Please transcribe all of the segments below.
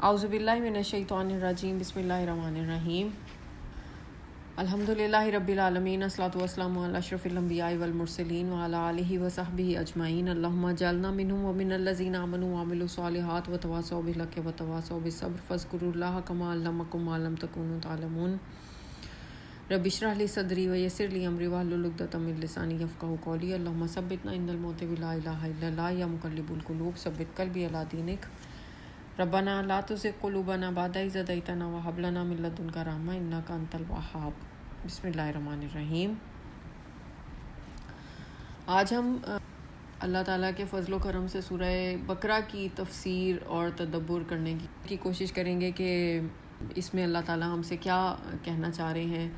اعوذ باللہ من الشیطان الرجیم بسم اللہ الرحمن الرحیم الحمدللہ رب العالمین الصلاۃ والسلام علی اشرف الانبیاء والمرسلین وعلی آلہ وصحبہ اجمعین اللہم اجعلنا منہم ومن الذین آمنوا وعملوا الصالحات وتواصوا بالحق وتواصوا بالصبر فاذکروا اللہ کما علمکم ما لم تکونوا تعلمون رب اشرح لی صدری ویسر لی امری واحلل عقدۃ من لسانی یفقہوا قولی اللہم ثبتنا عند الموت بلا الہ الا اللہ یا مقلب القلوب ثبت قلبی علی دینک ربنا لا تزغ قلوبنا بعد إذ هديتنا وهب لنا من لدنك رحمة إنك أنت الوهاب بسم اللہ الرحمن الرحیم۔ آج ہم اللہ تعالیٰ کے فضل و کرم سے سورہ بقرہ کی تفسیر اور تدبر کرنے کی کوشش کریں گے کہ اس میں اللہ تعالیٰ ہم سے کیا کہنا چاہ رہے ہیں۔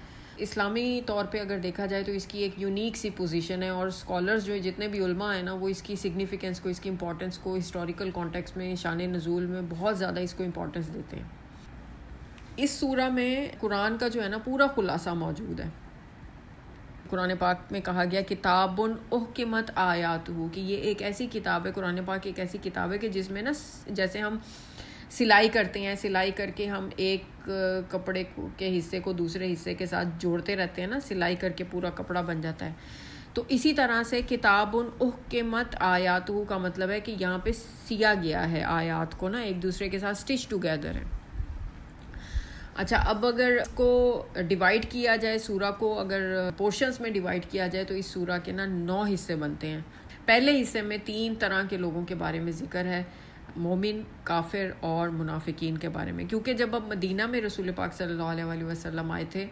اسلامی طور پہ اگر دیکھا جائے تو اس کی ایک یونیک سی پوزیشن ہے، اور اسکالرز جو جتنے بھی علماء ہیں نا وہ اس کی سگنیفیکنس کو، اس کی امپورٹنس کو ہسٹوریکل کانٹیکس میں، شان نزول میں بہت زیادہ اس کو امپورٹنس دیتے ہیں۔ اس سورہ میں قرآن کا جو ہے نا پورا خلاصہ موجود ہے۔ قرآن پاک میں کہا گیا کتاب احکمت آیاتہ، کہ یہ ایک ایسی کتاب ہے، قرآن پاک ایک ایسی کتاب ہے کہ جس میں نا جیسے ہم سلائی کرتے ہیں، سلائی کر کے ہم ایک کپڑے کے حصے کو دوسرے حصے کے ساتھ جوڑتے رہتے ہیں نا، سلائی کر کے پورا کپڑا بن جاتا ہے۔ تو اسی طرح سے کتاب احکمت آیاتہ کا مطلب ہے کہ یہاں پہ سیا گیا ہے آیات کو نا، ایک دوسرے کے ساتھ سٹچ ٹوگیدر ہے۔ اچھا، اب اگر اس کو ڈیوائیڈ کیا جائے، سورہ کو اگر پورشنز میں ڈیوائیڈ کیا جائے تو اس سورہ کے نا 9 حصے بنتے ہیں۔ پہلے حصے میں 3 طرح کے لوگوں کے بارے میں ذکر ہے، مومن، کافر اور منافقین کے بارے میں، کیونکہ جب اب مدینہ میں رسول پاک صلی اللہ علیہ وسلم آئے تھے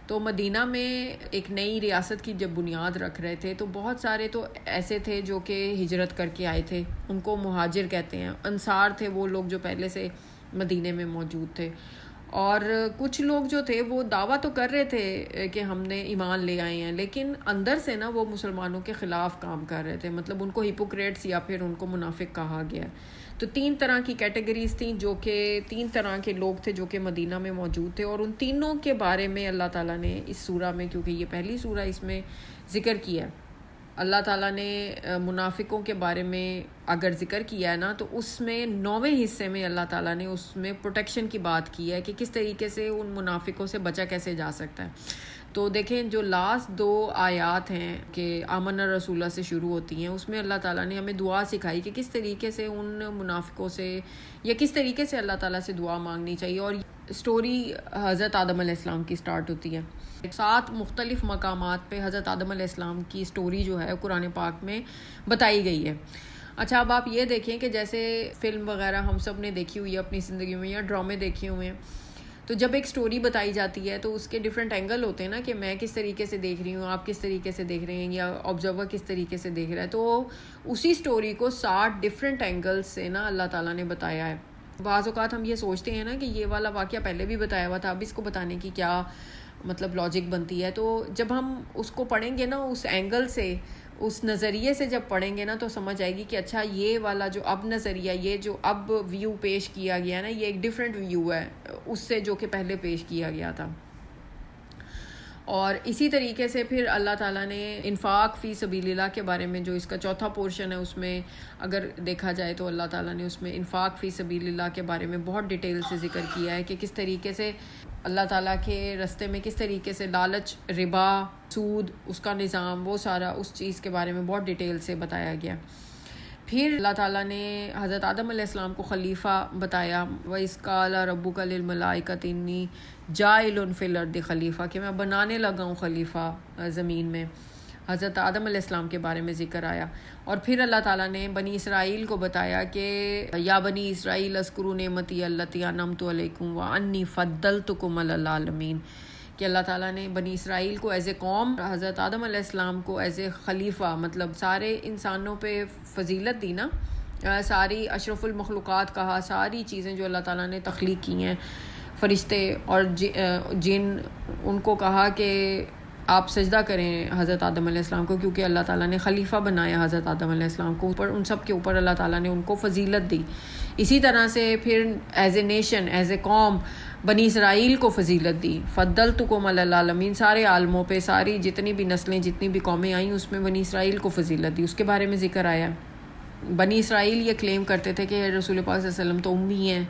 تو مدینہ میں ایک نئی ریاست کی جب بنیاد رکھ رہے تھے تو بہت سارے تو ایسے تھے جو کہ ہجرت کر کے آئے تھے، ان کو مہاجر کہتے ہیں۔ انصار تھے وہ لوگ جو پہلے سے مدینے میں موجود تھے، اور کچھ لوگ جو تھے وہ دعویٰ تو کر رہے تھے کہ ہم نے ایمان لے آئے ہیں، لیکن اندر سے نا وہ مسلمانوں کے خلاف کام کر رہے تھے، مطلب ان کو ہپوکریٹس یا پھر ان کو منافق کہا گیا۔ تو 3 طرح کی کیٹیگریز تھیں، جو کہ 3 طرح کے لوگ تھے جو کہ مدینہ میں موجود تھے، اور ان تینوں کے بارے میں اللہ تعالیٰ نے اس سورہ میں، کیونکہ یہ پہلی سورہ اس میں ذکر کیا ہے، اللہ تعالیٰ نے منافقوں کے بارے میں اگر ذکر کیا ہے نا تو اس میں 9ویں حصے میں اللہ تعالیٰ نے اس میں پروٹیکشن کی بات کی ہے کہ کس طریقے سے ان منافقوں سے بچا کیسے جا سکتا ہے۔ تو دیکھیں جو لاسٹ 2 آیات ہیں کہ آمن رسول اللہ سے شروع ہوتی ہیں، اس میں اللہ تعالیٰ نے ہمیں دعا سکھائی کہ کس طریقے سے ان منافقوں سے یا کس طریقے سے اللہ تعالیٰ سے دعا مانگنی چاہیے۔ اور سٹوری حضرت آدم علیہ السلام کی سٹارٹ ہوتی ہے۔ 7 مختلف مقامات پہ حضرت آدم علیہ السلام کی سٹوری جو ہے قرآن پاک میں بتائی گئی ہے۔ اچھا، اب آپ یہ دیکھیں کہ جیسے فلم وغیرہ ہم سب نے دیکھی ہوئی ہے اپنی زندگی میں، یا ڈرامے دیکھے ہوئے ہیں، تو جب ایک سٹوری بتائی جاتی ہے تو اس کے ڈیفرنٹ اینگل ہوتے ہیں نا، کہ میں کس طریقے سے دیکھ رہی ہوں، آپ کس طریقے سے دیکھ رہے ہیں، یا آبزرور کس طریقے سے دیکھ رہا ہے۔ تو اسی سٹوری کو 60 ڈیفرنٹ اینگلز سے نا اللہ تعالیٰ نے بتایا ہے۔ بعض اوقات ہم یہ سوچتے ہیں نا کہ یہ والا واقعہ پہلے بھی بتایا ہوا تھا، اب اس کو بتانے کی کیا مطلب لاجک بنتی ہے۔ تو جب ہم اس کو پڑھیں گے نا اس اینگل سے، اس نظریے سے جب پڑھیں گے نا تو سمجھ آئے گی کہ اچھا یہ والا جو اب نظریہ، یہ جو اب ویو پیش کیا گیا نا، یہ ایک ڈیفرنٹ ویو ہے اس سے جو کہ پہلے پیش کیا گیا تھا۔ اور اسی طریقے سے پھر اللہ تعالیٰ نے انفاق فی سبیل اللہ کے بارے میں، جو اس کا 4تھا پورشن ہے، اس میں اگر دیکھا جائے تو اللہ تعالیٰ نے اس میں انفاق فی سبیل اللہ کے بارے میں بہت ڈیٹیل سے ذکر کیا ہے کہ کس طریقے سے اللہ تعالیٰ کے راستے میں کس طریقے سے لالچ، ربا، سود، اس کا نظام، وہ سارا اس چیز کے بارے میں بہت ڈیٹیل سے بتایا گیا۔ پھر اللہ تعالیٰ نے حضرت آدم علیہ السلام کو خلیفہ بتایا، وَإِذْ قَالَ رَبُّكَ لِلْمَلَائِكَةِ إِنِّي جَاعِلٌ فِي الْأَرْضِ خلیفہ، کہ میں بنانے لگا ہوں خلیفہ زمین میں۔ حضرت آدم علیہ السلام کے بارے میں ذکر آیا۔ اور پھر اللہ تعالیٰ نے بنی اسرائیل کو بتایا کہ یا بنی اسرائیل اذکروا نعمتی التی انعمت علیکم وانی فضلتکم علی العالمین، کہ اللہ تعالیٰ نے بنی اسرائیل کو ایز اے قوم، حضرت آدم علیہ السلام کو ایز اے خلیفہ، مطلب سارے انسانوں پہ فضیلت دی نا، ساری اشرف المخلوقات کہا، ساری چیزیں جو اللہ تعالیٰ نے تخلیق کی ہیں، فرشتے اور جن، ان کو کہا کہ آپ سجدہ کریں حضرت آدم علیہ السلام کو، کیونکہ اللہ تعالیٰ نے خلیفہ بنایا حضرت آدم علیہ السلام کو، اوپر ان سب کے اوپر اللہ تعالیٰ نے ان کو فضیلت دی۔ اسی طرح سے پھر as a nation, as a قوم بنی اسرائیل کو فضیلت دی، فضلتکم علی العالمین، سارے عالموں پہ، ساری جتنی بھی نسلیں، جتنی بھی قومیں آئیں، اس میں بنی اسرائیل کو فضیلت دی، اس کے بارے میں ذکر آیا۔ بنی اسرائیل یہ کلیم کرتے تھے کہ رسول پاک صلی اللہ علیہ وسلم تو امی ہیں،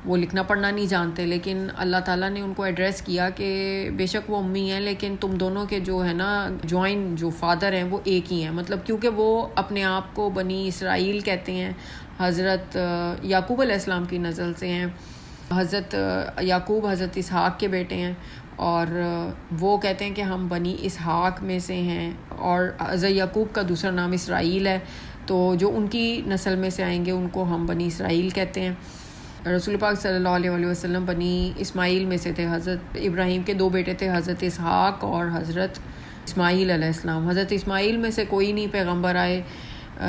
وہ لکھنا پڑھنا نہیں جانتے، لیکن اللہ تعالیٰ نے ان کو ایڈریس کیا کہ بے شک وہ امی ہیں لیکن تم دونوں کے جو ہے نا جوائن جو فادر ہیں وہ ایک ہی ہیں، مطلب کیونکہ وہ اپنے آپ کو بنی اسرائیل کہتے ہیں، حضرت یعقوب علیہ السلام کی نسل سے ہیں، حضرت یعقوب حضرت اسحاق کے بیٹے ہیں، اور وہ کہتے ہیں کہ ہم بنی اسحاق میں سے ہیں، اور حضرت یعقوب کا دوسرا نام اسرائیل ہے، تو جو ان کی نسل میں سے آئیں گے ان کو ہم بنی اسرائیل کہتے ہیں۔ رسول پاک صلی اللہ علیہ وسلم بنی اسماعیل میں سے تھے، حضرت ابراہیم کے 2 بیٹے تھے، حضرت اسحاق اور حضرت اسماعیل علیہ السلام۔ حضرت اسماعیل میں سے کوئی نہیں پیغمبر آئے،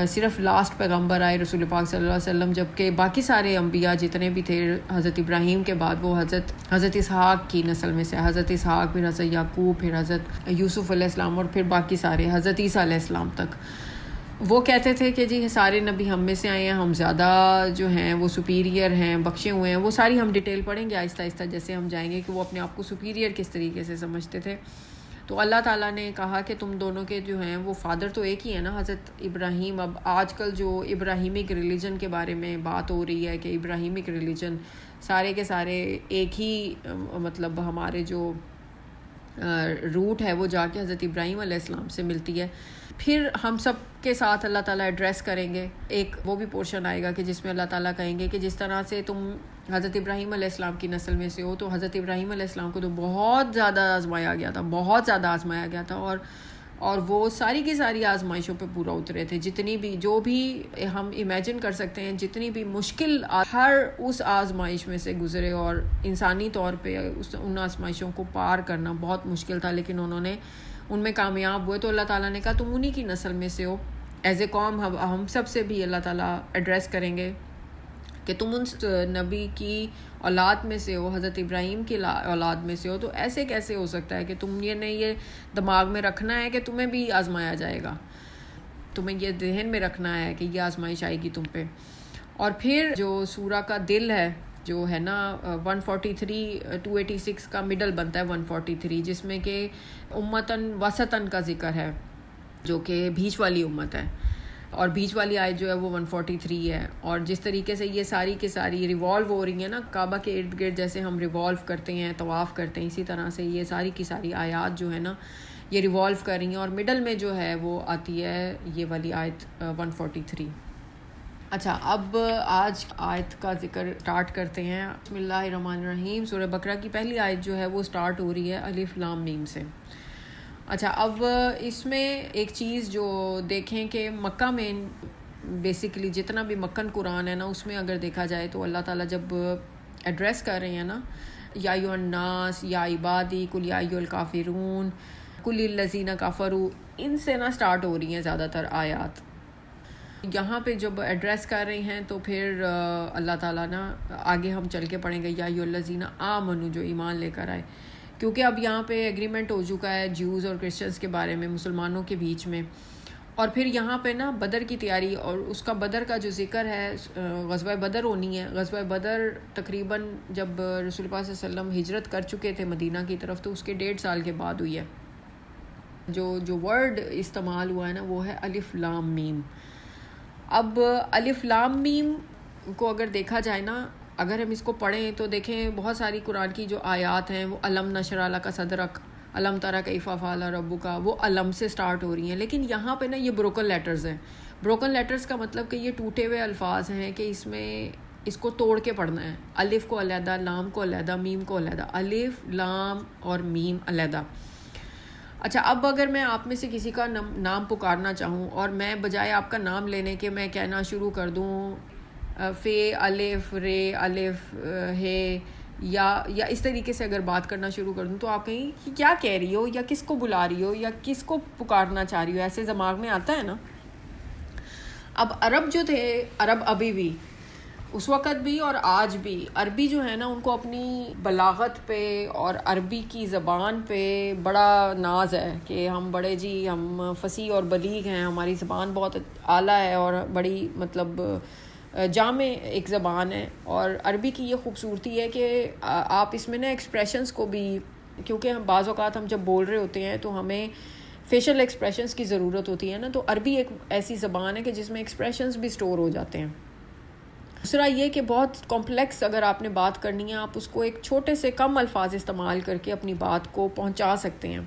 صرف لاسٹ پیغمبر آئے رسول پاک صلی اللہ علیہ وسلم، جبکہ باقی سارے انبیاء جتنے بھی تھے حضرت ابراہیم کے بعد وہ حضرت اسحاق کی نسل میں سے، حضرت اسحاق، پھر حضرت یعقوب، پھر حضرت یوسف علیہ السلام، اور پھر باقی سارے حضرت عیسیٰ علیہ السلام تک۔ وہ کہتے تھے کہ جی سارے نبی ہم میں سے آئے ہیں، ہم زیادہ جو ہیں وہ سپیریئر ہیں، بخشے ہوئے ہیں۔ وہ ساری ہم ڈیٹیل پڑھیں گے آہستہ آہستہ جیسے ہم جائیں گے کہ وہ اپنے آپ کو سپیریئر کس طریقے سے سمجھتے تھے۔ تو اللہ تعالیٰ نے کہا کہ تم دونوں کے جو ہیں وہ فادر تو ایک ہی ہیں نا، حضرت ابراہیم۔ اب آج کل جو ابراہیمک ریلیجن کے بارے میں بات ہو رہی ہے کہ ابراہیمک ریلیجن سارے کے سارے ایک ہی، مطلب ہمارے جو روٹ ہے وہ جا کے حضرت ابراہیم علیہ السلام سے ملتی ہے۔ پھر ہم سب کے ساتھ اللہ تعالیٰ ایڈریس کریں گے، ایک وہ بھی پورشن آئے گا کہ جس میں اللہ تعالیٰ کہیں گے کہ جس طرح سے تم حضرت ابراہیم علیہ السلام کی نسل میں سے ہو، تو حضرت ابراہیم علیہ السلام کو تو بہت زیادہ آزمایا گیا تھا، بہت زیادہ آزمایا گیا تھا، اور وہ ساری کی ساری آزمائشوں پہ پورا اترے تھے، جتنی بھی جو بھی ہم امیجن کر سکتے ہیں، جتنی بھی مشکل ہر اس آزمائش میں سے گزرے، اور انسانی طور پہ ان آزمائشوں کو پار کرنا بہت مشکل تھا، لیکن انہوں نے ان میں کامیاب ہوئے۔ تو اللہ تعالیٰ نے کہا تم انہی کی نسل میں سے ہو۔ ایز اے قوم ہم سب سے بھی اللہ تعالیٰ ایڈریس کریں گے کہ تم ان نبی کی اولاد میں سے ہو، حضرت ابراہیم کی اولاد میں سے ہو، تو ایسے کیسے ہو سکتا ہے کہ تم یہ دماغ میں رکھنا ہے کہ تمہیں بھی آزمایا جائے گا، تمہیں یہ ذہن میں رکھنا ہے کہ یہ آزمائش آئے گی تم پہ۔ اور پھر جو سورہ کا دل ہے جو ہے نا 143 286 کا مڈل بنتا ہے 143، جس میں کہ امتن وسطن کا ذکر ہے جو کہ بیچ والی امت ہے، اور بیچ والی آیت جو ہے وہ 143 ہے۔ اور جس طریقے سے یہ ساری کی ساری ریوالو ہو رہی ہیں نا کعبہ کے ارد گرد، جیسے ہم ریوالو کرتے ہیں، طواف کرتے ہیں، اسی طرح سے یہ ساری کی ساری آیات جو ہے نا یہ ریوالو کر رہی ہیں، اور مڈل میں جو ہے وہ آتی ہے یہ والی آیت 143۔ اچھا، اب آج آیت کا ذکر سٹارٹ کرتے ہیں۔ بسم اللہ الرحمن الرحیم۔ سورہ بقرہ کی پہلی آیت جو ہے وہ سٹارٹ ہو رہی ہے الف لام میم سے۔ اچھا، اب اس میں ایک چیز جو دیکھیں کہ مکہ میں بیسیکلی جتنا بھی مکن قرآن ہے نا اس میں اگر دیکھا جائے تو اللہ تعالیٰ جب ایڈریس کر رہے ہیں نا یا ایھا الناس، یا عبادی، قل یا ایھا الکافرون، قل للذین کفروا، ان سے نا سٹارٹ ہو رہی ہیں زیادہ تر آیات۔ یہاں پہ جب ایڈریس کر رہے ہیں تو پھر اللہ تعالیٰ نا آگے ہم چل کے پڑھیں گے یا ایھا الذین آمنوا، جو ایمان لے کر آئے، کیونکہ اب یہاں پہ ایگریمنٹ ہو چکا ہے جیوز اور کرسچنز کے بارے میں، مسلمانوں کے بیچ میں۔ اور پھر یہاں پہ نا بدر کی تیاری، اور اس کا بدر کا جو ذکر ہے، غزوہ بدر ہونی ہے۔ غزوہ بدر تقریباً جب رسول پاک صلی اللہ علیہ وسلم ہجرت کر چکے تھے مدینہ کی طرف، تو اس کے 1.5 سال کے بعد ہوئی ہے۔ جو ورڈ استعمال ہوا ہے نا وہ ہے الف لام میم۔ اب الف لام میم کو اگر دیکھا جائے نا، اگر ہم اس کو پڑھیں تو دیکھیں بہت ساری قرآن کی جو آیات ہیں وہ علم نشرح لک صدرک، علم تری کیف فعل ربک، وہ علم سے سٹارٹ ہو رہی ہیں، لیکن یہاں پہ نا یہ بروکن لیٹرز ہیں۔ بروکن لیٹرز کا مطلب کہ یہ ٹوٹے ہوئے الفاظ ہیں کہ اس میں اس کو توڑ کے پڑھنا ہے، الف کو علیحدہ، لام کو علیحدہ، میم کو علیحدہ، الف لام اور میم علیحدہ۔ اچھا، اب اگر میں آپ میں سے کسی کا نام پکارنا چاہوں اور میں بجائے آپ کا نام لینے کے میں کہنا شروع کر دوں فے الف رے الف ہے، یا اس طریقے سے اگر بات کرنا شروع کر دوں تو آپ کہیں کہ کیا کہہ رہی ہو، یا کس کو بلا رہی ہو، یا کس کو پکارنا چاہ رہی ہو، ایسے دماغ میں آتا ہے نا۔ اب عرب جو تھے، عرب ابھی بھی اس وقت بھی اور آج بھی، عربی جو ہے نا ان کو اپنی بلاغت پہ اور عربی کی زبان پہ بڑا ناز ہے کہ ہم بڑے جی ہم فصیح اور بلیغ ہیں، ہماری زبان بہت اعلیٰ ہے اور بڑی مطلب جامع ایک زبان ہے۔ اور عربی کی یہ خوبصورتی ہے کہ آپ اس میں نا ایکسپریشنز کو بھی، کیونکہ ہم بعض اوقات ہم جب بول رہے ہوتے ہیں تو ہمیں فیشل ایکسپریشنز کی ضرورت ہوتی ہے نا، تو عربی ایک ایسی زبان ہے کہ جس میں ایکسپریشنز بھی سٹور ہو جاتے ہیں۔ دوسرا یہ کہ بہت کمپلیکس اگر آپ نے بات کرنی ہے، آپ اس کو ایک چھوٹے سے کم الفاظ استعمال کر کے اپنی بات کو پہنچا سکتے ہیں.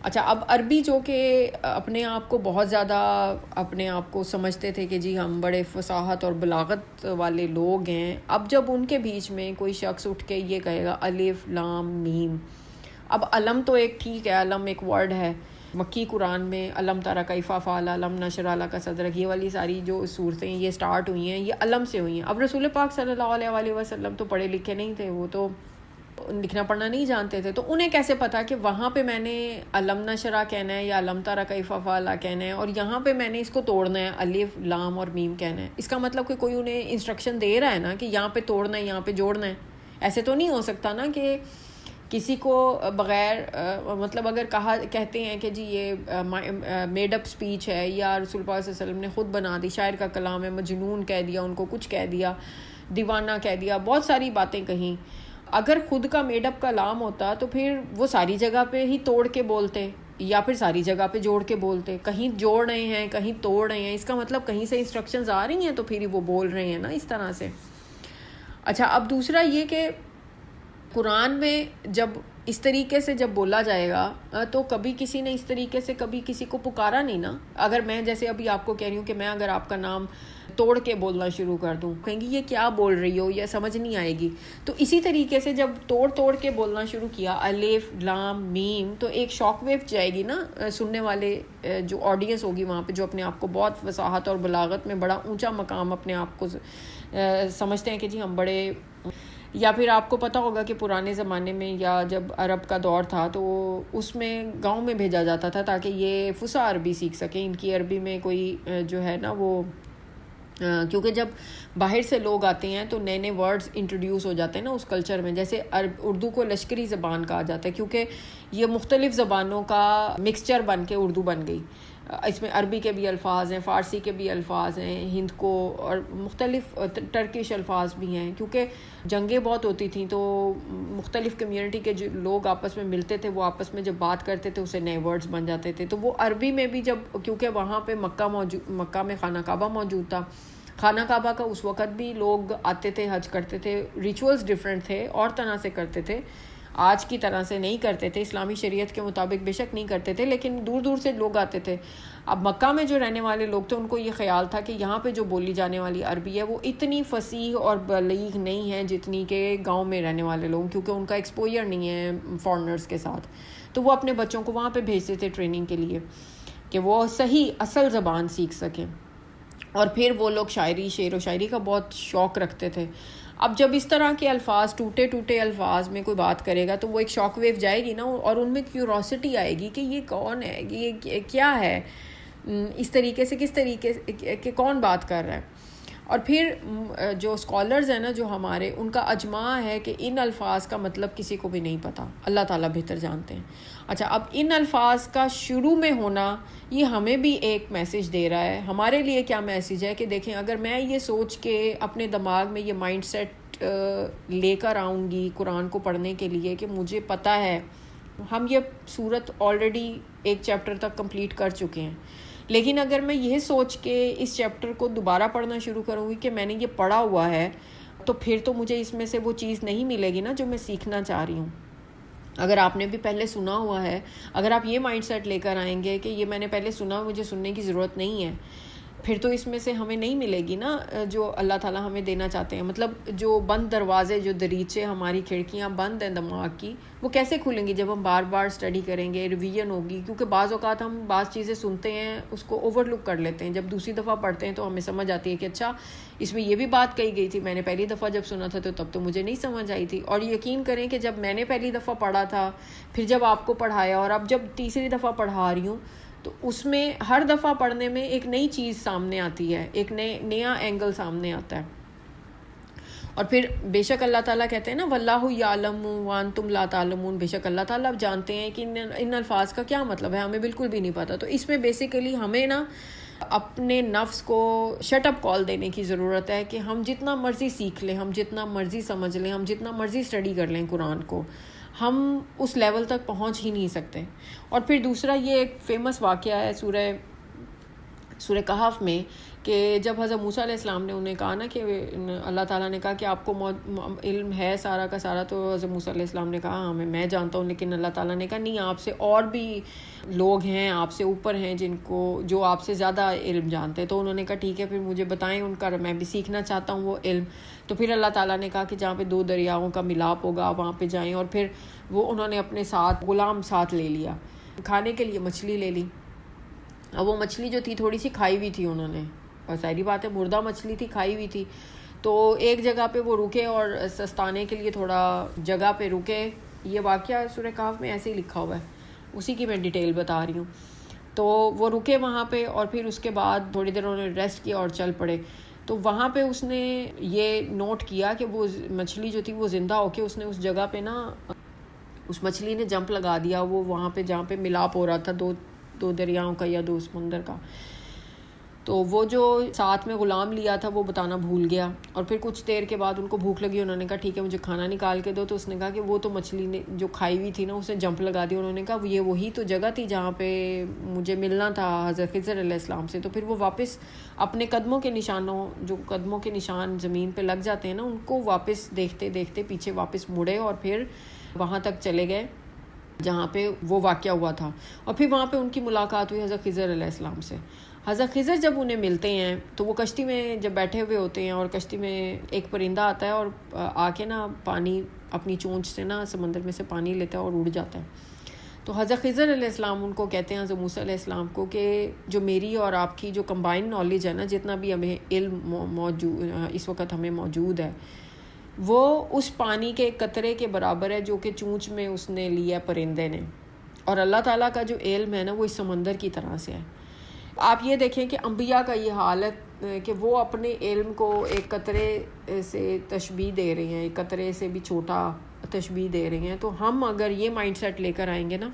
اچھا، اب عربی جو کہ اپنے آپ کو بہت زیادہ اپنے آپ کو سمجھتے تھے کہ جی ہم بڑے فصاحت اور بلاغت والے لوگ ہیں، اب جب ان کے بیچ میں کوئی شخص اٹھ کے یہ کہے گا الف لام میم. اب علم تو ایک ٹھیک ہے، علم ایک ورڈ ہے، مکی قرآن میں علم تری کیف فعل، علم نشرح لک صدرک، یہ والی ساری جو صورتیں یہ سٹارٹ ہوئی ہیں یہ علم سے ہوئی ہیں. اب رسول پاک صلی اللہ علیہ وآلہ وسلم تو پڑھے لکھے نہیں تھے، وہ تو لکھنا پڑھنا نہیں جانتے تھے، تو انہیں کیسے پتا کہ وہاں پہ میں نے علم نشرح کہنا ہے یا علم تری کیف فعل کہنا ہے اور یہاں پہ میں نے اس کو توڑنا ہے الف لام اور میم کہنا ہے. اس کا مطلب کہ کوئی انہیں انسٹرکشن دے رہا ہے نا کہ یہاں پہ توڑنا ہے یہاں پہ جوڑنا ہے. ایسے تو نہیں ہو سکتا نا کہ کسی کو بغیر مطلب اگر کہتے ہیں کہ جی یہ میڈ اپ سپیچ ہے یا رسول پاک صلی اللہ علیہ وسلم نے خود بنا دی، شاعر کا کلام ہے، مجنون کہہ دیا، ان کو کچھ کہہ دیا، دیوانہ کہہ دیا، بہت ساری باتیں کہیں. اگر خود کا میڈ اپ کلام ہوتا تو پھر وہ ساری جگہ پہ ہی توڑ کے بولتے یا پھر ساری جگہ پہ جوڑ کے بولتے. کہیں جوڑ رہے ہیں کہیں توڑ رہے ہیں، اس کا مطلب کہیں سے انسٹرکشنز آ رہی ہیں تو پھر وہ بول رہے ہیں نا اس طرح سے. اچھا، اب دوسرا یہ کہ قرآن میں جب اس طریقے سے جب بولا جائے گا تو کبھی کسی نے اس طریقے سے کبھی کسی کو پکارا نہیں نا. اگر میں جیسے ابھی آپ کو کہہ رہی ہوں کہ میں اگر آپ کا نام توڑ کے بولنا شروع کر دوں، کہیں گی یہ کیا بول رہی ہو یا سمجھ نہیں آئے گی. تو اسی طریقے سے جب توڑ کے بولنا شروع کیا الف لام میم، تو ایک شاک ویو جائے گی نا سننے والے جو آڈینس ہوگی وہاں پہ، جو اپنے آپ کو بہت فصاحت اور بلاغت میں بڑا اونچا مقام اپنے آپ کو سمجھتے ہیں کہ جی ہم بڑے. یا پھر آپ کو پتہ ہوگا کہ پرانے زمانے میں یا جب عرب کا دور تھا تو اس میں گاؤں میں بھیجا جاتا تھا تاکہ یہ فصیح عربی سیکھ سکیں. ان کی عربی میں کوئی جو ہے نا وہ کیونکہ جب باہر سے لوگ آتے ہیں تو نئے نئے ورڈز انٹروڈیوس ہو جاتے ہیں نا اس کلچر میں. جیسے اردو کو لشکری زبان کہا جاتا ہے کیونکہ یہ مختلف زبانوں کا مکسچر بن کے اردو بن گئی. اس میں عربی کے بھی الفاظ ہیں، فارسی کے بھی الفاظ ہیں، ہند کو اور مختلف ٹرکش الفاظ بھی ہیں. کیونکہ جنگیں بہت ہوتی تھیں تو مختلف کمیونٹی کے جو لوگ آپس میں ملتے تھے وہ آپس میں جب بات کرتے تھے اسے نئے ورڈز بن جاتے تھے. تو وہ عربی میں بھی جب کیونکہ وہاں پہ مکہ میں خانہ کعبہ موجود تھا، خانہ کعبہ کا اس وقت بھی لوگ آتے تھے، حج کرتے تھے. ریچولز ڈیفرنٹ تھے اور طرح سے کرتے تھے، آج کی طرح سے نہیں کرتے تھے، اسلامی شریعت کے مطابق بے شک نہیں کرتے تھے، لیکن دور دور سے لوگ آتے تھے. اب مکہ میں جو رہنے والے لوگ تھے ان کو یہ خیال تھا کہ یہاں پہ جو بولی جانے والی عربی ہے وہ اتنی فصیح اور بلیغ نہیں ہے جتنی کہ گاؤں میں رہنے والے لوگ، کیونکہ ان کا ایکسپوجر نہیں ہے فارنرز کے ساتھ. تو وہ اپنے بچوں کو وہاں پہ بھیجتے تھے ٹریننگ کے لیے کہ وہ صحیح اصل زبان سیکھ سکیں. اور پھر وہ لوگ شعر و شاعری کا بہت شوق رکھتے تھے. اب جب اس طرح کے الفاظ ٹوٹے الفاظ میں کوئی بات کرے گا تو وہ ایک شاک ویو جائے گی نا، اور ان میں کیوروسٹی آئے گی کہ یہ کون ہے، یہ کیا ہے، اس طریقے سے کس طریقے کہ کون بات کر رہا ہے. اور پھر جو اسکالرز ہیں نا جو ہمارے، ان کا اجماع ہے کہ ان الفاظ کا مطلب کسی کو بھی نہیں پتہ، اللہ تعالیٰ بہتر جانتے ہیں. اچھا، اب ان الفاظ کا شروع میں ہونا یہ ہمیں بھی ایک میسج دے رہا ہے. ہمارے لیے کیا میسج ہے کہ دیکھیں اگر میں یہ سوچ کے اپنے دماغ میں یہ مائنڈ سیٹ لے کر آؤں گی قرآن کو پڑھنے کے لیے کہ مجھے پتہ ہے ہم یہ صورت آلریڈی ایک چیپٹر تک کمپلیٹ کر چکے ہیں، لیکن اگر میں یہ سوچ کے اس چیپٹر کو دوبارہ پڑھنا شروع کروں گی کہ میں نے یہ پڑھا ہوا ہے تو پھر تو مجھے اس میں سے وہ چیز نہیں ملے گی نا جو میں سیکھنا چاہ رہی ہوں. اگر آپ نے بھی پہلے سنا ہوا ہے، اگر آپ یہ مائنڈ سیٹ لے کر آئیں گے کہ یہ میں نے پہلے سنا، مجھے سننے کی ضرورت نہیں ہے، پھر تو اس میں سے ہمیں نہیں ملے گی نا جو اللہ تعالیٰ ہمیں دینا چاہتے ہیں. مطلب جو بند دروازے، جو دریچے، ہماری کھڑکیاں بند ہیں دماغ کی، وہ کیسے کھلیں گی جب ہم بار بار اسٹڈی کریں گے، ریویژن ہوگی. کیونکہ بعض اوقات ہم بعض چیزیں سنتے ہیں اس کو اوور لک کر لیتے ہیں، جب دوسری دفعہ پڑھتے ہیں تو ہمیں سمجھ آتی ہے کہ اچھا اس میں یہ بھی بات کہی گئی تھی، میں نے پہلی دفعہ جب سنا تھا تو تب تو مجھے نہیں سمجھ آئی تھی. اور یقین کریں کہ جب میں نے پہلی دفعہ پڑھا تھا، پھر جب آپ کو پڑھایا اور اب جب تیسری دفعہ پڑھا رہی ہوں تو اس میں ہر دفعہ پڑھنے میں ایک نئی چیز سامنے آتی ہے، ایک نیا اینگل سامنے آتا ہے. اور پھر بے شک اللہ تعالیٰ کہتے ہیں نا واللہ یعلم وانتم لا تعلمون، بے شک اللہ تعالیٰ جانتے ہیں کہ ان الفاظ کا کیا مطلب ہے، ہمیں بالکل بھی نہیں پتہ. تو اس میں بیسیکلی ہمیں نا اپنے نفس کو شٹ اپ کال دینے کی ضرورت ہے کہ ہم جتنا مرضی سیکھ لیں، ہم جتنا مرضی سمجھ لیں، ہم جتنا مرضی اسٹڈی کر لیں قرآن کو، ہم اس لیول تک پہنچ ہی نہیں سکتے. اور پھر دوسرا یہ ایک فیمس واقعہ ہے سورہ کہف میں کہ جب حضرت موسیٰ علیہ السلام نے انہیں کہا نا کہ اللہ تعالیٰ نے کہا کہ آپ کو علم ہے سارا کا سارا، تو حضرت موسیٰ علیہ السلام نے کہا ہاں میں جانتا ہوں، لیکن اللہ تعالیٰ نے کہا نہیں، آپ سے اور بھی لوگ ہیں، آپ سے اوپر ہیں جو آپ سے زیادہ علم جانتے ہیں۔ تو انہوں نے کہا ٹھیک ہے، پھر مجھے بتائیں ان کا، میں بھی سیکھنا چاہتا ہوں وہ علم۔ تو پھر اللہ تعالیٰ نے کہا کہ جہاں پہ 2 دریاؤں کا ملاپ ہوگا وہاں پہ جائیں، اور پھر انہوں نے اپنے ساتھ غلام ساتھ لے لیا، کھانے کے لیے مچھلی لے لی۔ اب وہ مچھلی جو تھی تھوڑی سی کھائی ہوئی تھی انہوں نے، اور ظاہری بات ہے مردہ مچھلی تھی، کھائی ہوئی تھی۔ تو ایک جگہ پہ وہ رکے اور سستانے کے لیے تھوڑا جگہ پہ رکے۔ یہ واقعہ سورہ کہف میں ایسے ہی لکھا ہوا ہے، اسی کی میں ڈیٹیل بتا رہی ہوں۔ تو وہ رکے وہاں پہ، اور پھر اس کے بعد تھوڑی دیر انہوں نے ریسٹ کیا اور چل پڑے۔ تو وہاں پہ اس نے یہ نوٹ کیا کہ وہ مچھلی جو تھی وہ زندہ ہو کے اس نے اس جگہ پہ نا، اس مچھلی نے جمپ لگا دیا، وہ وہاں پہ جہاں پہ ملاپ ہو رہا تھا دو دریاؤں کا یا 2 سمندر کا۔ تو وہ جو ساتھ میں غلام لیا تھا وہ بتانا بھول گیا، اور پھر کچھ دیر کے بعد ان کو بھوک لگی، انہوں نے کہا ٹھیک ہے مجھے کھانا نکال کے دو۔ تو اس نے کہا کہ وہ تو مچھلی نے جو کھائی ہوئی تھی نا اسے جمپ لگا دی۔ انہوں نے کہا یہ وہی تو جگہ تھی جہاں پہ مجھے ملنا تھا حضرت خضر علیہ السلام سے۔ تو پھر وہ واپس اپنے قدموں کے نشان زمین پہ لگ جاتے ہیں نا، ان کو واپس دیکھتے دیکھتے پیچھے واپس مڑے، اور پھر وہاں تک چلے گئے جہاں پہ وہ واقعہ ہوا تھا۔ اور پھر وہاں پہ ان کی ملاقات ہوئی حضرت خضر علیہ السلام سے۔ حضرت خضر جب انہیں ملتے ہیں تو وہ کشتی میں جب بیٹھے ہوئے ہوتے ہیں، اور کشتی میں ایک پرندہ آتا ہے اور آ کے نا پانی اپنی چونچ سے نا سمندر میں سے پانی لیتا ہے اور اڑ جاتا ہے۔ تو حضرت خضر علیہ السلام ان کو کہتے ہیں حضرت موسیٰ علیہ السلام کو کہ جو میری اور آپ کی جو کمبائن نالج ہے نا، جتنا بھی ہمیں علم اس وقت ہمیں موجود ہے، وہ اس پانی کے قطرے کے برابر ہے جو کہ چونچ میں اس نے لیا پرندے نے، اور اللہ تعالیٰ کا جو علم ہے نا وہ اس سمندر کی طرح سے ہے۔ آپ یہ دیکھیں کہ انبیاء کا یہ حالت کہ وہ اپنے علم کو ایک قطرے سے تشبیہ دے رہے ہیں، ایک قطرے سے بھی چھوٹا تشبیہ دے رہے ہیں۔ تو ہم اگر یہ مائنڈ سیٹ لے کر آئیں گے نا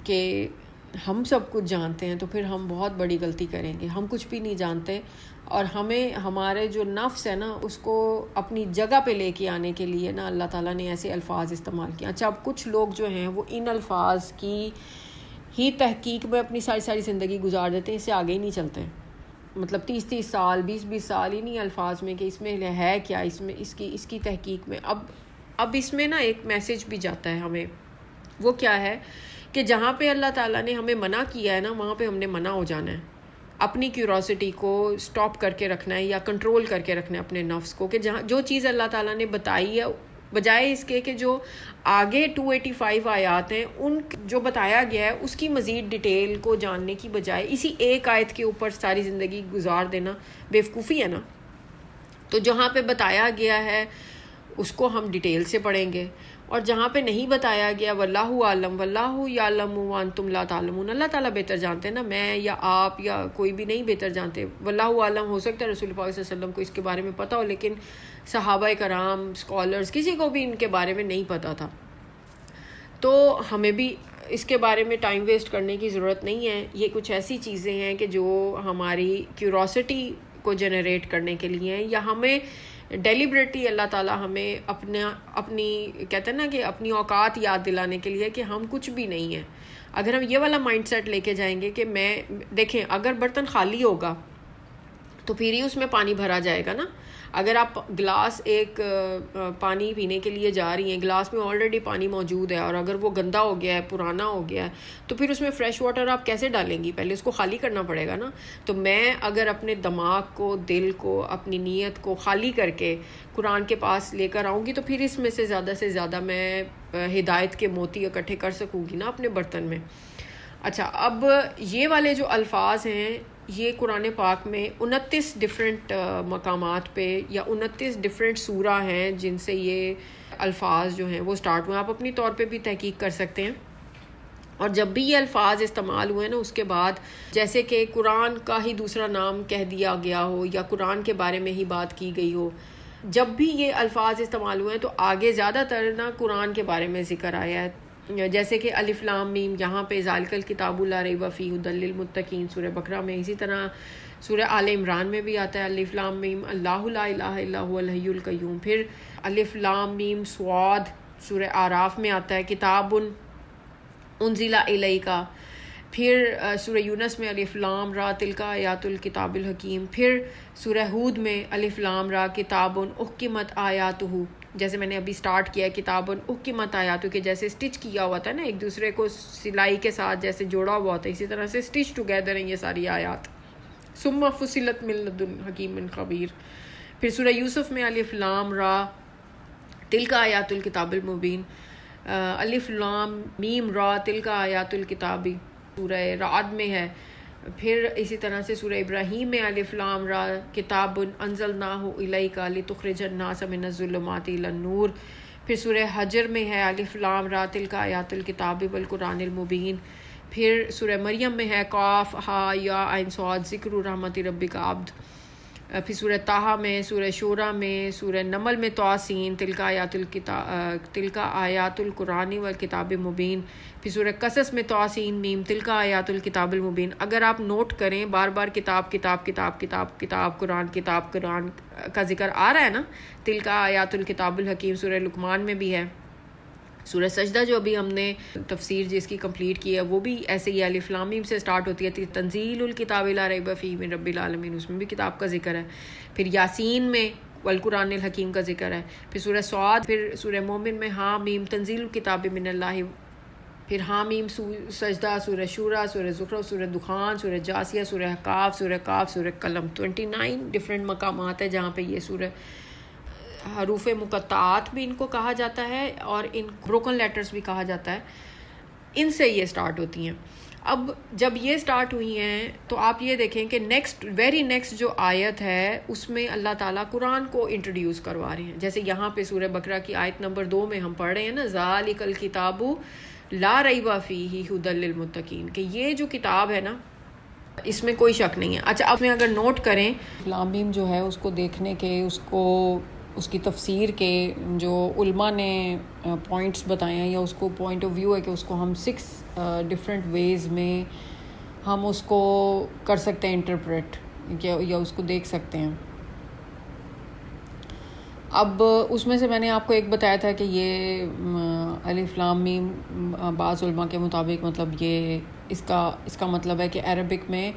کہ ہم سب کچھ جانتے ہیں، تو پھر ہم بہت بڑی غلطی کریں گے۔ ہم کچھ بھی نہیں جانتے، اور ہمیں ہمارے جو نفس ہے نا اس کو اپنی جگہ پہ لے کے آنے کے لیے نا اللہ تعالیٰ نے ایسے الفاظ استعمال کیا۔ اچھا، اب کچھ لوگ جو ہیں وہ ان الفاظ کی ہی تحقیق میں اپنی ساری زندگی گزار دیتے ہیں، اس سے آگے ہی نہیں چلتے۔ مطلب 30 سال 20 سال انہی الفاظ میں کہ اس میں ہے کیا، اس میں اس کی تحقیق میں۔ اب اس میں نا ایک میسج بھی جاتا ہے ہمیں، وہ کیا ہے کہ جہاں پہ اللہ تعالیٰ نے ہمیں منع کیا ہے نا وہاں پہ ہم نے منع ہو جانا ہے، اپنی کیوروسٹی کو سٹاپ کر کے رکھنا ہے یا کنٹرول کر کے رکھنا ہے اپنے نفس کو، کہ جہاں جو چیز اللہ تعالیٰ نے بتائی ہے، بجائے اس کے کہ جو آگے 285 آیات ہیں ان جو بتایا گیا ہے اس کی مزید ڈیٹیل کو جاننے کی بجائے اسی ایک آیت کے اوپر ساری زندگی گزار دینا بیوقوفی ہے نا۔ تو جہاں پہ بتایا گیا ہے اس کو ہم ڈیٹیل سے پڑھیں گے، اور جہاں پہ نہیں بتایا گیا واللہ عالم واللہ یعلم وانتم لا تعلمون، اللہ تعالیٰ بہتر جانتے ہیں نا، میں یا آپ یا کوئی بھی نہیں بہتر جانتے۔ واللہ عالم ہو سکتا ہے رسول پاک صلی اللہ علیہ وسلم کو اس کے بارے میں پتہ ہو، لیکن صحابہ کرام، اسکالرز، کسی کو بھی ان کے بارے میں نہیں پتہ تھا۔ تو ہمیں بھی اس کے بارے میں ٹائم ویسٹ کرنے کی ضرورت نہیں ہے۔ یہ کچھ ایسی چیزیں ہیں کہ جو ہماری کیوروسٹی کو جنریٹ کرنے کے لیے ہیں، یا ہمیں ڈیلیبریٹلی اللہ تعالیٰ ہمیں اپنی کہتے ہیں نا کہ اپنی اوقات یاد دلانے کے لیے کہ ہم کچھ بھی نہیں ہیں۔ اگر ہم یہ والا مائنڈ سیٹ لے کے جائیں گے کہ دیکھیں اگر برتن خالی ہوگا تو پھر ہی اس میں پانی بھرا جائے گا نا۔ اگر آپ گلاس ایک پانی پینے کے لیے جا رہی ہیں، گلاس میں آلریڈی پانی موجود ہے، اور اگر وہ گندا ہو گیا ہے، پرانا ہو گیا ہے، تو پھر اس میں فریش واٹر آپ کیسے ڈالیں گی؟ پہلے اس کو خالی کرنا پڑے گا نا۔ تو میں اگر اپنے دماغ کو، دل کو، اپنی نیت کو خالی کر کے قرآن کے پاس لے کر آؤں گی تو پھر اس میں سے زیادہ میں ہدایت کے موتی اکٹھے کر سکوں گی نا اپنے برتن میں۔ اچھا، اب یہ والے جو الفاظ ہیں یہ قرآن پاک میں 29 ڈفرینٹ مقامات پہ یا 29 ڈفرینٹ سورہ ہیں جن سے یہ الفاظ جو ہیں وہ سٹارٹ ہوئے۔ آپ اپنی طور پہ بھی تحقیق کر سکتے ہیں۔ اور جب بھی یہ الفاظ استعمال ہوئے نا اس کے بعد جیسے کہ قرآن کا ہی دوسرا نام کہہ دیا گیا ہو یا قرآن کے بارے میں ہی بات کی گئی ہو، جب بھی یہ الفاظ استعمال ہوئے ہیں تو آگے زیادہ تر نا قرآن کے بارے میں ذکر آیا ہے۔ جیسے کہ الف لام میم، یہاں پہ ذالک الکتاب لا ریب فیہ ھدی للمتقین سورہ بقرہ میں، اسی طرح سورہ آل عمران میں بھی آتا ہے الف لام میم اللہ لا الہ الا هو الحی القیوم۔ پھر الف لام میم صاد سورہ اعراف میں آتا ہے کتاب انزل الیک، پھر سورہ یونس میں الف لام را تلک آیات الکتاب الحکیم، پھر سورہ ہود میں الف لام را کتاب احکمت آیاتہ، جیسے میں نے ابھی سٹارٹ کیا ہے کتاب احکمت آیاتہ، کہ جیسے سٹچ کیا ہوا تھا نا ایک دوسرے کو سلائی کے ساتھ جیسے جوڑا ہوا ہوتا ہے، اسی طرح سے سٹچ ٹوگیدر ہیں یہ ساری آیات. ثم فصلت من لدن حکیم خبیر. پھر سورہ یوسف میں الف لام را تلک آیات الکتاب المبین، الف لام میم را تلک آیات الکتاب سورہ رعد میں ہے. پھر اسی طرح سے سورہ ابراہیم میں الف لام را کتاب انزلناہ الیک لتخرج الناس من الظلمات الی النور. پھر سورہ حجر میں ہے الف لام را تلک آیات الکتاب والقرآن المبین. پھر سورہ مریم میں ہے قاف ہا یا عین صاد ذکر رحمت ربک عبد. پھر سورہ طٰہٰ میں، سورہ شورى میں، سورہ نمل میں طاسین تلک آیات القرآن والکتاب مبین. پھر سورہ قصص میں طاسین میم تلک آیات الکتاب المبین. اگر آپ نوٹ کریں بار بار کتاب کتاب کتاب کتاب کتاب قرآن کتاب قرآن کا ذکر آ رہا ہے نا، تلک آیات الکتاب الحکیم سورہ لقمان میں بھی ہے. سورہ سجدہ جو ابھی ہم نے تفسیر جس کی کمپلیٹ کی ہے وہ بھی ایسے ہی الف لام میم سے سٹارٹ ہوتی ہے. تنزیل الکتاب لا ریب فیہ من رب العالمین، اس میں بھی کتاب کا ذکر ہے. پھر یاسین میں والقرآن الحکیم کا ذکر ہے. پھر سورہ صاد، پھر سورہ مومن میں ہاں میم تنزیل الکتاب من اللہ. پھر ہاں میم سجدہ، سورہ شورى، سورہ زخرف، سورہ دخان، سورہ جاثیہ، سورہ کاف، سورہ قلم. 29 ڈفرینٹ مقامات ہیں جہاں پہ یہ سورہ حروف مقطعات بھی ان کو کہا جاتا ہے اور ان بروکن لیٹرز بھی کہا جاتا ہے، ان سے یہ سٹارٹ ہوتی ہیں. اب جب یہ سٹارٹ ہوئی ہیں تو آپ یہ دیکھیں کہ ویری نیکسٹ جو آیت ہے اس میں اللہ تعالیٰ قرآن کو انٹروڈیوس کروا رہے ہیں. جیسے یہاں پہ سورہ بقرہ کی آیت نمبر 2 میں ہم پڑھ رہے ہیں نا، ذالک الکتاب لا ریب فیہ ہدی للمتقین، کہ یہ جو کتاب ہے نا اس میں کوئی شک نہیں ہے. اچھا اب میں اگر نوٹ کریں لام میم جو ہے اس کو دیکھنے کے، اس کی تفسیر کے جو علماء نے پوائنٹس بتائے ہیں، یا اس کو پوائنٹ آف ویو ہے کہ اس کو ہم 6 ڈفرینٹ ویز میں ہم اس کو کر سکتے ہیں انٹرپریٹ، یا اس کو دیکھ سکتے ہیں. اب اس میں سے میں نے آپ کو ایک بتایا تھا کہ یہ الف لام میم بعض علماء کے مطابق مطلب یہ اس کا مطلب ہے کہ عربک میں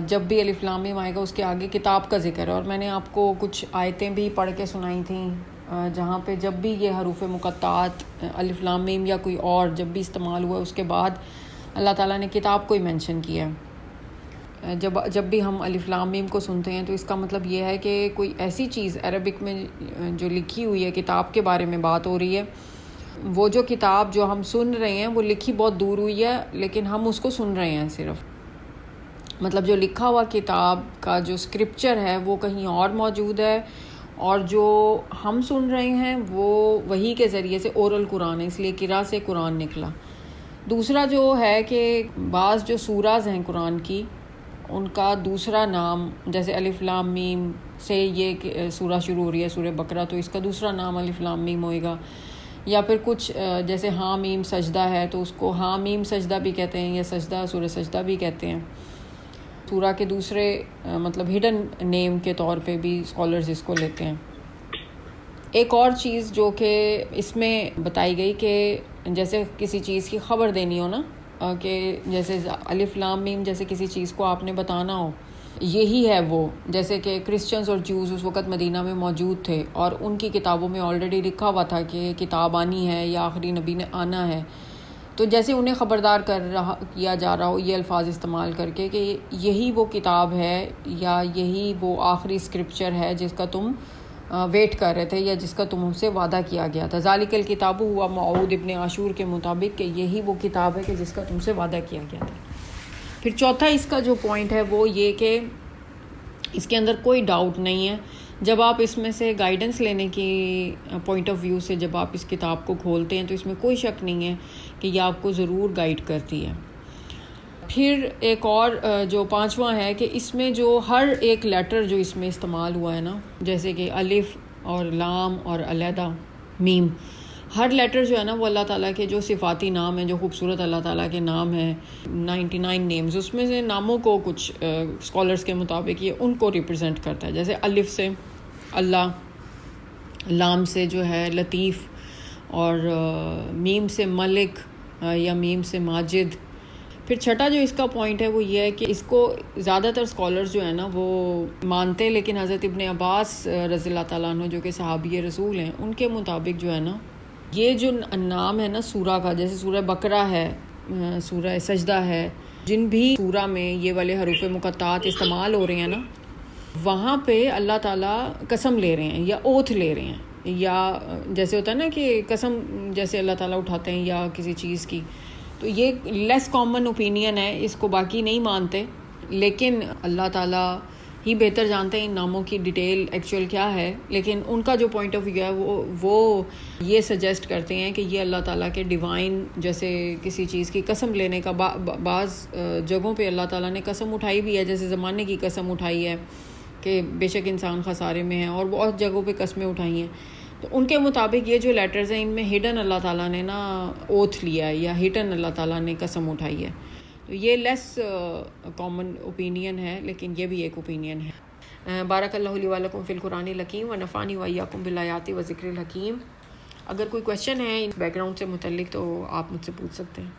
جب بھی الف لام میم آئے گا اس کے آگے کتاب کا ذکر ہے. اور میں نے آپ کو کچھ آیتیں بھی پڑھ کے سنائی تھیں جہاں پہ جب بھی یہ حروف مقطعات الف لام میم یا کوئی اور جب بھی استعمال ہوا اس کے بعد اللہ تعالیٰ نے کتاب کو ہی مینشن کیا ہے. جب بھی ہم الف لام میم کو سنتے ہیں تو اس کا مطلب یہ ہے کہ کوئی ایسی چیز عربک میں جو لکھی ہوئی ہے، کتاب کے بارے میں بات ہو رہی ہے. وہ جو کتاب جو ہم سن رہے ہیں وہ لکھی بہت دور ہوئی ہے لیکن ہم اس کو سن رہے ہیں صرف. مطلب جو لکھا ہوا کتاب کا جو اسکرپچر ہے وہ کہیں اور موجود ہے، اور جو ہم سن رہے ہیں وہ وہی کے ذریعے سے اورل قرآن ہے، اس لیے قرأ سے قرآن نکلا. دوسرا جو ہے کہ بعض جو سوراز ہیں قرآن کی ان کا دوسرا نام، جیسے الف لام میم سے یہ سورہ شروع ہو رہی ہے سورہ بقرہ، تو اس کا دوسرا نام الف لام میم ہوئے گا. یا پھر کچھ جیسے ہاں میم سجدہ ہے تو اس کو ہاں میم سجدہ بھی کہتے ہیں، یا سجدہ سورہ سجدہ بھی کہتے ہیں. سورہ کے دوسرے مطلب ہڈن نیم کے طور پہ بھی اسکالرز اس کو لیتے ہیں. ایک اور چیز جو کہ اس میں بتائی گئی کہ جیسے کسی چیز کی خبر دینی ہو نا، کہ جیسے الف لام میم جیسے کسی چیز کو آپ نے بتانا ہو، یہی ہے وہ. جیسے کہ کرسچنز اور جوز اس وقت مدینہ میں موجود تھے اور ان کی کتابوں میں آلریڈی لکھا ہوا تھا کہ کتاب آنی ہے یا آخری نبی نے آنا ہے. تو جیسے انہیں خبردار کیا جا رہا ہو یہ الفاظ استعمال کر کے کہ یہی وہ کتاب ہے یا یہی وہ آخری اسکرپچر ہے جس کا تم ویٹ کر رہے تھے یا جس کا تم سے وعدہ کیا گیا تھا. ذالک الکتاب ہوا موعود ابن عاشور کے مطابق کہ یہی وہ کتاب ہے کہ جس کا تم سے وعدہ کیا گیا تھا. پھر چوتھا اس کا جو پوائنٹ ہے وہ یہ کہ اس کے اندر کوئی ڈاؤٹ نہیں ہے. جب آپ اس میں سے گائیڈنس لینے کی پوائنٹ آف ویو سے جب آپ اس کتاب کو کھولتے ہیں تو اس میں کوئی شک نہیں ہے کہ یہ آپ کو ضرور گائیڈ کرتی ہے. پھر ایک اور جو پانچواں ہے کہ اس میں جو ہر ایک لیٹر جو اس میں استعمال ہوا ہے نا، جیسے کہ الف اور لام اور علیحدہ میم، ہر لیٹر جو ہے نا وہ اللہ تعالیٰ کے جو صفاتی نام ہیں، جو خوبصورت اللہ تعالیٰ کے نام ہیں 99 نیمز، اس میں سے ناموں کو کچھ اسکالرس کے مطابق یہ ان کو ریپرزینٹ کرتا ہے. جیسے الف سے اللہ، لام سے جو ہے لطیف، اور میم سے ملک یا میم سے ماجد. پھر چھٹا جو اس کا پوائنٹ ہے وہ یہ ہے کہ اس کو زیادہ تر اسکالرز جو ہیں نا وہ مانتے، لیکن حضرت ابن عباس رضی اللہ تعالیٰ عنہ جو کہ صحابی رسول ہیں ان کے مطابق جو ہے نا یہ جو نام ہے نا سورہ کا، جیسے سورہ بقرہ ہے، سورہ سجدہ ہے، جن بھی سورہ میں یہ والے حروف مقطعات استعمال ہو رہے ہیں نا وہاں پہ اللہ تعالیٰ قسم لے رہے ہیں یا اوتھ لے رہے ہیں، یا جیسے ہوتا ہے نا کہ قسم جیسے اللہ تعالیٰ اٹھاتے ہیں یا کسی چیز کی، تو یہ لیس کامن اوپینین ہے، اس کو باقی نہیں مانتے، لیکن اللہ تعالیٰ ہی بہتر جانتے ہیں ان ناموں کی ڈیٹیل ایکچوئل کیا ہے، لیکن ان کا جو پوائنٹ آف ویو ہے وہ یہ سجیسٹ کرتے ہیں کہ یہ اللہ تعالیٰ کے ڈیوائن، جیسے کسی چیز کی قسم لینے کا بعض جگہوں پہ اللہ تعالیٰ نے قسم اٹھائی بھی ہے، جیسے زمانے کی قسم اٹھائی ہے کہ بے شک انسان خسارے میں ہے، اور بہت جگہوں پہ قسمیں اٹھائی ہیں، تو ان کے مطابق یہ جو لیٹرز ہیں ان میں ہڈن اللہ تعالیٰ نے نا اوتھ لیا ہے یا ہڈن اللہ تعالیٰ نے قسم اٹھائی ہے، تو یہ لیس کامن اوپینین ہے، لیکن یہ بھی ایک اوپینین ہے۔ بارک اللہ لی ولکم فی القرآن الحکیم ونفعنی وایاکم بالآیات و ذکر الحکیم۔ اگر کوئی کویشچن ہے بیک گراؤنڈ سے متعلق تو آپ مجھ سے پوچھ سکتے ہیں۔